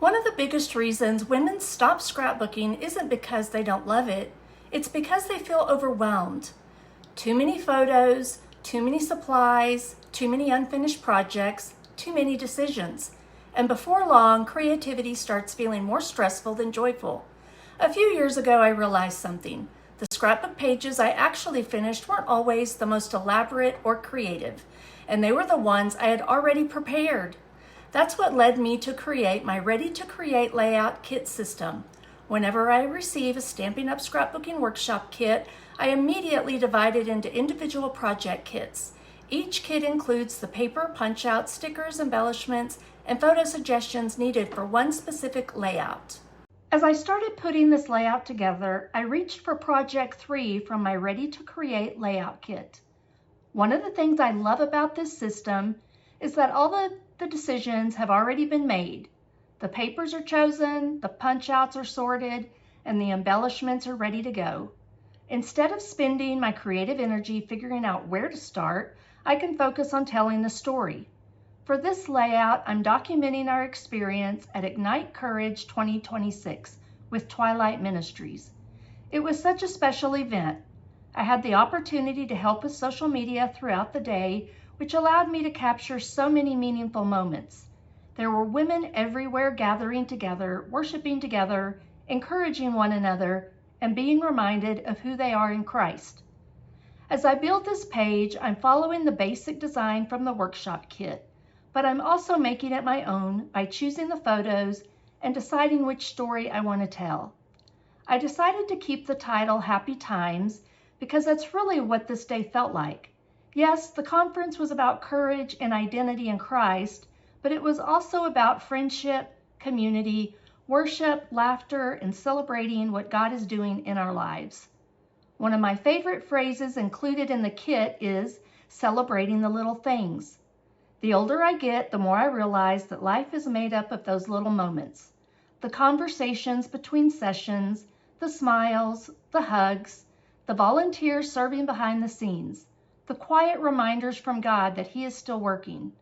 One of the biggest reasons women stop scrapbooking isn't because they don't love it, it's because they feel overwhelmed. Too many photos, too many supplies, too many unfinished projects, too many decisions. And before long, creativity starts feeling more stressful than joyful. A few years ago, I realized something. The scrapbook pages I actually finished weren't always the most elaborate or creative, and they were the ones I had already prepared. That's what led me to create my ready-to-create layout kit system. Whenever I receive a Stampin Up scrapbooking workshop kit, I immediately divide it into individual project kits. Each kit includes the paper, punch-outs, stickers, embellishments, and photo suggestions needed for one specific layout. As I started putting this layout together, I reached for Project 3 from my ready-to-create layout kit. One of the things I love about this system is that all the decisions have already been made. The papers are chosen, the punch-outs are sorted, and the embellishments are ready to go. Instead of spending my creative energy figuring out where to start, I can focus on telling the story. For this layout, I'm documenting our experience at Ignite Courage 2026 with Tw-Light Ministries. It was such a special event. I had the opportunity to help with social media throughout the day, which allowed me to capture so many meaningful moments. There were women everywhere gathering together, worshiping together, encouraging one another, and being reminded of who they are in Christ. As I build this page, I'm following the basic design from the workshop kit, but I'm also making it my own by choosing the photos and deciding which story I want to tell. I decided to keep the title Happy Times because that's really what this day felt like. Yes, the conference was about courage and identity in Christ, but it was also about friendship, community, worship, laughter, and celebrating what God is doing in our lives. One of my favorite phrases included in the kit is celebrating the little things. The older I get, the more I realize that life is made up of those little moments. The conversations between sessions, the smiles, the hugs, the volunteers serving behind the scenes, the quiet reminders from God that He is still working.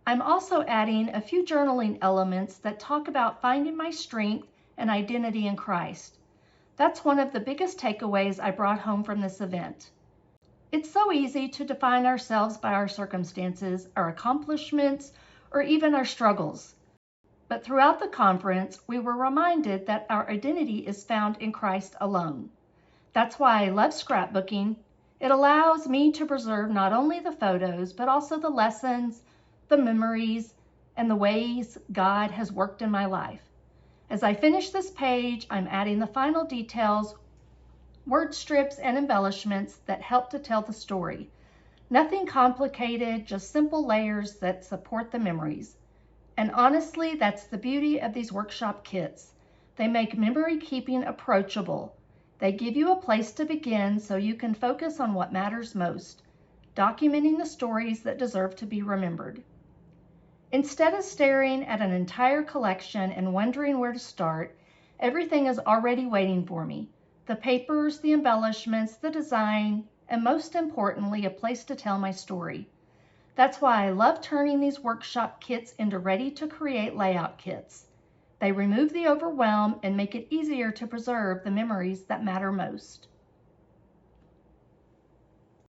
I'm also adding a few journaling elements that talk about finding my strength and identity in Christ. That's one of the biggest takeaways I brought home from this event. It's so easy to define ourselves by our circumstances, our accomplishments, or even our struggles. But throughout the conference, we were reminded that our identity is found in Christ alone. That's why I love scrapbooking. It allows me to preserve not only the photos, but also the lessons, the memories, and the ways God has worked in my life. As I finish this page, I'm adding the final details, word strips, and embellishments that help to tell the story. Nothing complicated, just simple layers that support the memories. And honestly, that's the beauty of these workshop kits. They make memory keeping approachable. They give you a place to begin so you can focus on what matters most, documenting the stories that deserve to be remembered. Instead of staring at an entire collection and wondering where to start, everything is already waiting for me. The papers, the embellishments, the design, and most importantly, a place to tell my story. That's why I love turning these workshop kits into ready-to-create layout kits. They remove the overwhelm and make it easier to preserve the memories that matter most.